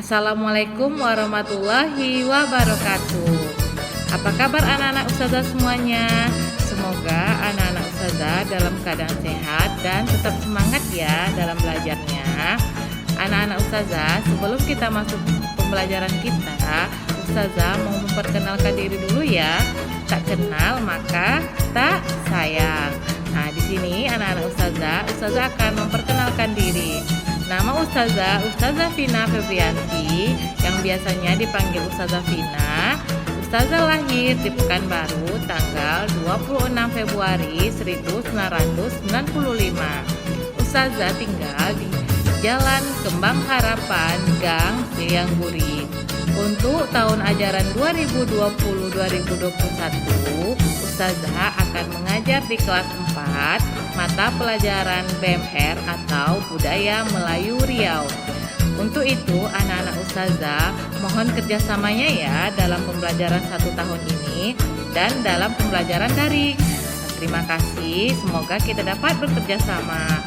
Assalamualaikum warahmatullahi wabarakatuh. Apa kabar anak-anak ustazah semuanya? Semoga anak-anak ustazah dalam keadaan sehat dan tetap semangat ya dalam belajarnya. Anak-anak ustazah, sebelum kita masuk pembelajaran kita, ustazah mau memperkenalkan diri dulu ya. Tak kenal maka tak sayang. Nah, di sini anak-anak ustazah akan memperkenalkan diri. Nama Ustazah Vina Febrianti, yang biasanya dipanggil Ustazah Vina. Ustazah lahir di Pekanbaru tanggal 26 Februari 1995. Ustazah tinggal di Jalan Kembang Harapan, Gang Siangguri. Untuk tahun ajaran 2020-2021, Ustazah akan mengajar di kelas 4 mata pelajaran BMR atau Budaya Melayu Riau. Untuk itu, anak-anak Ustazah mohon kerjasamanya ya dalam pembelajaran 1 tahun ini dan dalam pembelajaran daring. Terima kasih, semoga kita dapat bekerja sama.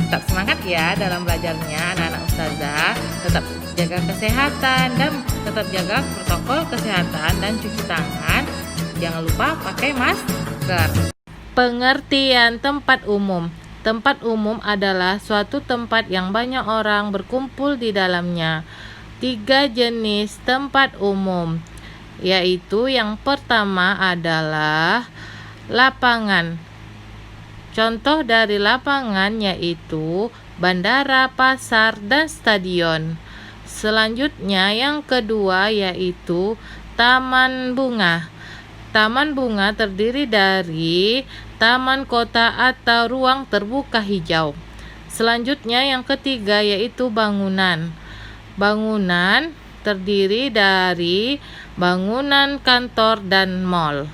Tetap semangat ya dalam belajarnya anak-anak Ustazah. Tetap jaga kesehatan dan tetap jaga protokol kesehatan dan cuci tangan. Jangan lupa pakai masker. Pengertian tempat umum. Tempat umum adalah suatu tempat yang banyak orang berkumpul di dalamnya. 3 jenis tempat umum, yaitu yang pertama adalah lapangan. Contoh dari lapangan yaitu bandara, pasar, dan stadion. Selanjutnya yang kedua yaitu taman bunga. Taman bunga terdiri dari taman kota atau ruang terbuka hijau. Selanjutnya yang ketiga yaitu bangunan. Bangunan terdiri dari bangunan kantor dan mal.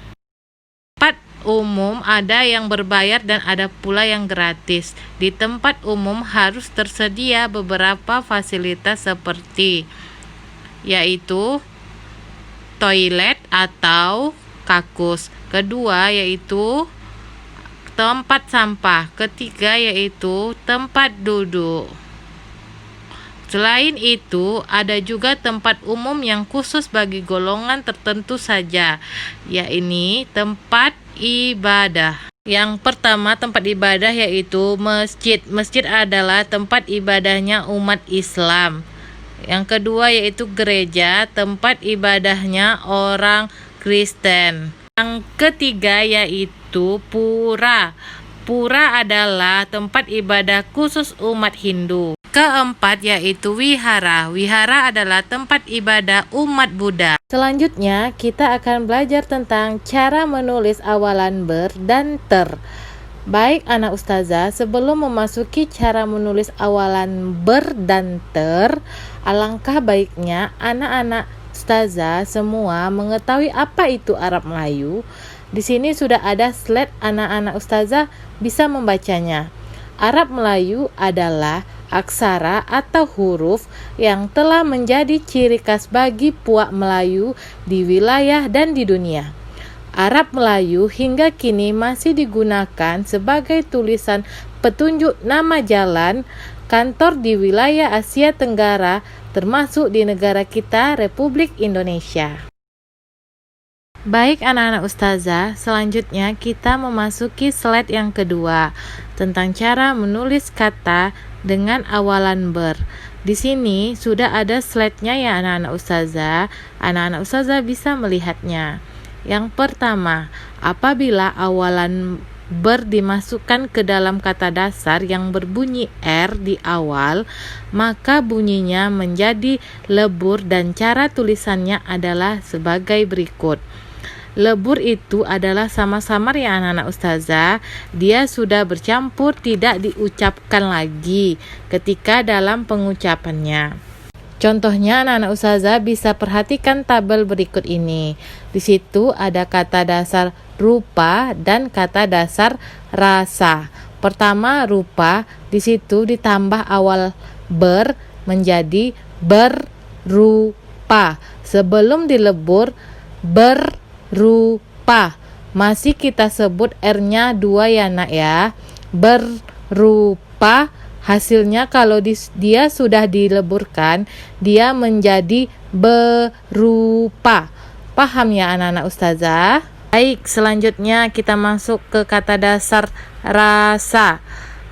Tempat umum ada yang berbayar dan ada pula yang gratis. Di tempat umum harus tersedia beberapa fasilitas seperti yaitu toilet atau kakus. Kedua yaitu tempat sampah. Ketiga yaitu tempat duduk. Selain itu, ada juga tempat umum yang khusus bagi golongan tertentu saja, yaitu tempat ibadah. Yang pertama tempat ibadah yaitu masjid. Masjid adalah tempat ibadahnya umat Islam. Yang kedua yaitu gereja, tempat ibadahnya orang Kristen. Yang ketiga yaitu pura. Pura adalah tempat ibadah khusus umat Hindu. Keempat yaitu wihara. Wihara adalah tempat ibadah umat Buddha. Selanjutnya kita akan belajar tentang cara menulis awalan ber dan ter. Baik anak ustazah, sebelum memasuki cara menulis awalan ber dan ter, alangkah baiknya anak-anak ustazah semua mengetahui apa itu Arab Melayu. Di sini sudah ada slide, anak-anak ustazah bisa membacanya. Arab Melayu adalah aksara atau huruf yang telah menjadi ciri khas bagi puak Melayu di wilayah dan di dunia. Arab Melayu hingga kini masih digunakan sebagai tulisan petunjuk nama jalan, kantor di wilayah Asia Tenggara, termasuk di negara kita, Republik Indonesia. Baik anak-anak ustazah, selanjutnya kita memasuki slide yang kedua tentang cara menulis kata dengan awalan ber. Di sini sudah ada slide-nya ya anak-anak ustazah. Anak-anak ustazah bisa melihatnya. Yang pertama, apabila awalan ber dimasukkan ke dalam kata dasar yang berbunyi R di awal, maka bunyinya menjadi lebur dan cara tulisannya adalah sebagai berikut. Lebur itu adalah sama-samar ya anak-anak ustazah. Dia sudah bercampur, tidak diucapkan lagi ketika dalam pengucapannya. Contohnya anak-anak ustazah bisa perhatikan tabel berikut ini. Di situ ada kata dasar rupa dan kata dasar rasa. Pertama rupa, di situ ditambah awal ber menjadi berupa. Sebelum dilebur berupa. Masih kita sebut R-nya 2 ya nak ya. Berupa Hasilnya kalau dia sudah dileburkan, dia menjadi berupa. Paham ya anak-anak ustazah? Baik, selanjutnya kita masuk ke kata dasar rasa.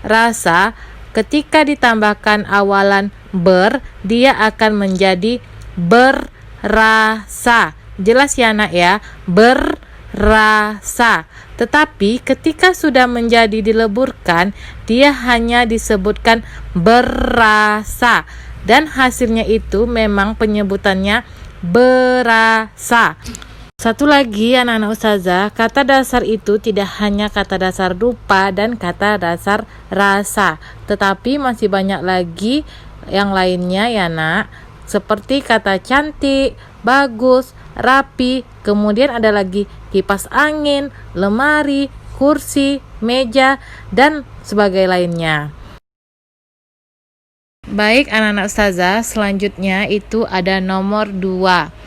Rasa ketika ditambahkan awalan ber, dia akan menjadi berasa. Jelas ya anak ya? Berasa. Tetapi ketika sudah menjadi dileburkan, dia hanya disebutkan berasa. Dan hasilnya itu memang penyebutannya berasa. Satu lagi anak-anak ustazah, kata dasar itu tidak hanya kata dasar rupa dan kata dasar rasa, tetapi masih banyak lagi yang lainnya ya nak, seperti kata cantik, bagus, rapi, kemudian ada lagi kipas angin, lemari, kursi, meja, dan sebagai lainnya. Baik anak-anak ustazah, selanjutnya itu ada nomor 2.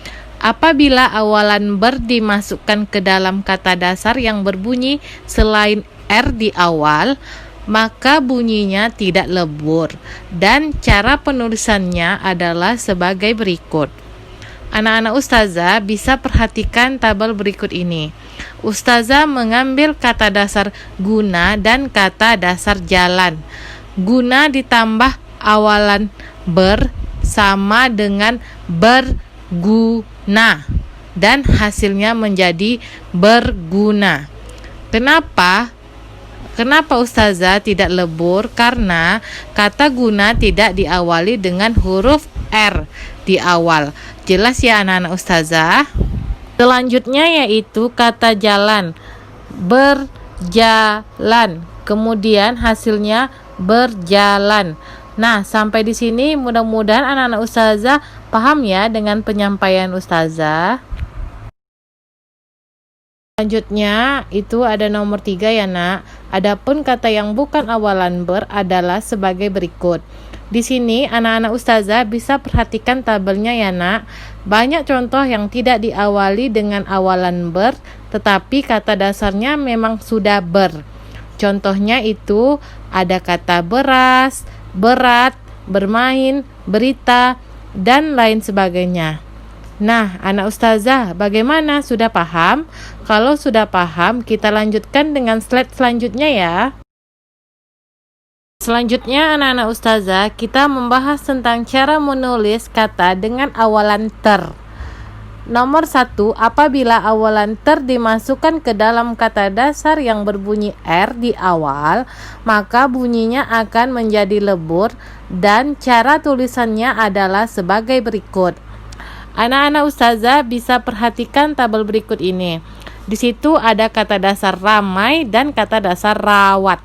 Apabila awalan ber dimasukkan ke dalam kata dasar yang berbunyi selain R di awal, maka bunyinya tidak lebur. Dan cara penulisannya adalah sebagai berikut. Anak-anak ustazah bisa perhatikan tabel berikut ini. Ustazah mengambil kata dasar guna dan kata dasar jalan. Guna ditambah awalan ber sama dengan berguna dan hasilnya menjadi berguna. Kenapa ustazah tidak lebur? Karena kata guna tidak diawali dengan huruf R di awal. Jelas ya anak-anak ustazah? Selanjutnya yaitu kata jalan. Berjalan. Kemudian hasilnya berjalan. Nah, sampai di sini mudah-mudahan anak-anak ustazah paham ya dengan penyampaian ustazah. Selanjutnya itu ada nomor 3 ya nak. Adapun kata yang bukan awalan ber adalah sebagai berikut. Di sini anak-anak ustazah bisa perhatikan tabelnya ya nak. Banyak contoh yang tidak diawali dengan awalan ber, tetapi kata dasarnya memang sudah ber. Contohnya itu ada kata beras, berat, bermain, berita, dan lain sebagainya. Nah, anak ustazah, bagaimana? Sudah paham? Kalau sudah paham, kita lanjutkan dengan slide selanjutnya ya. Selanjutnya, anak-anak ustazah, kita membahas tentang cara menulis kata dengan awalan ter. Nomor 1, apabila awalan ter dimasukkan ke dalam kata dasar yang berbunyi R di awal, maka bunyinya akan menjadi lebur dan cara tulisannya adalah sebagai berikut. Anak-anak ustazah bisa perhatikan tabel berikut ini. Di situ ada kata dasar ramai dan kata dasar rawat.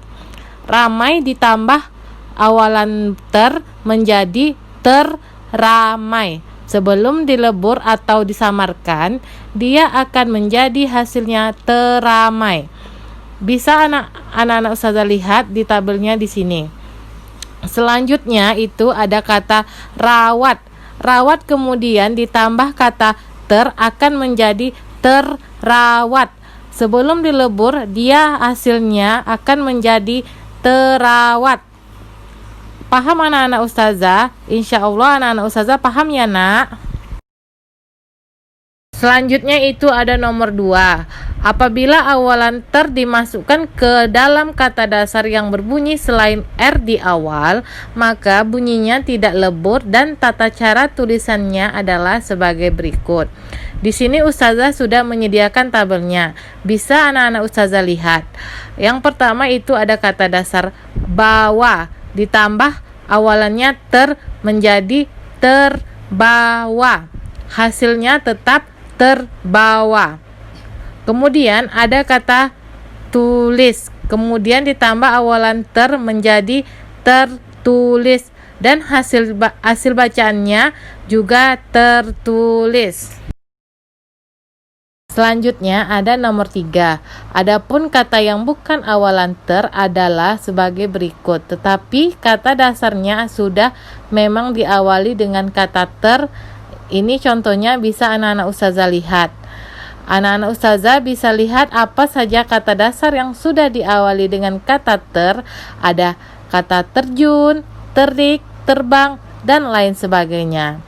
Ramai ditambah awalan ter menjadi terramai. Sebelum dilebur atau disamarkan, dia akan menjadi hasilnya teramai. Bisa anak-anak ustazah lihat di tabelnya di sini. Selanjutnya itu ada kata rawat. Rawat kemudian ditambah kata ter akan menjadi terrawat. Sebelum dilebur, dia hasilnya akan menjadi terawat. Paham anak-anak ustazah? Insya Allah anak-anak ustazah paham ya nak? Selanjutnya itu ada nomor 2. Apabila awalan ter dimasukkan ke dalam kata dasar yang berbunyi selain R di awal, maka bunyinya tidak lebur dan tata cara tulisannya adalah sebagai berikut. Di sini ustazah sudah menyediakan tabelnya. Bisa anak-anak ustazah lihat. Yang pertama itu ada kata dasar bawa ditambah awalannya ter menjadi terbawa. Hasilnya tetap terbawa. Kemudian ada kata tulis, kemudian ditambah awalan ter menjadi tertulis dan hasil bacaannya juga tertulis. Selanjutnya ada nomor 3. Adapun kata yang bukan awalan ter adalah sebagai berikut, tetapi kata dasarnya sudah memang diawali dengan kata ter. Ini contohnya bisa anak-anak ustazah lihat. Anak-anak ustazah bisa lihat apa saja kata dasar yang sudah diawali dengan kata ter. Ada kata terjun, terik, terbang, dan lain sebagainya.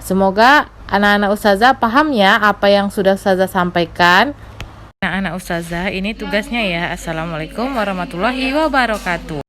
Semoga anak-anak Ustazah paham ya apa yang sudah Ustazah sampaikan. Anak-anak Ustazah, ini tugasnya ya. Assalamualaikum warahmatullahi wabarakatuh.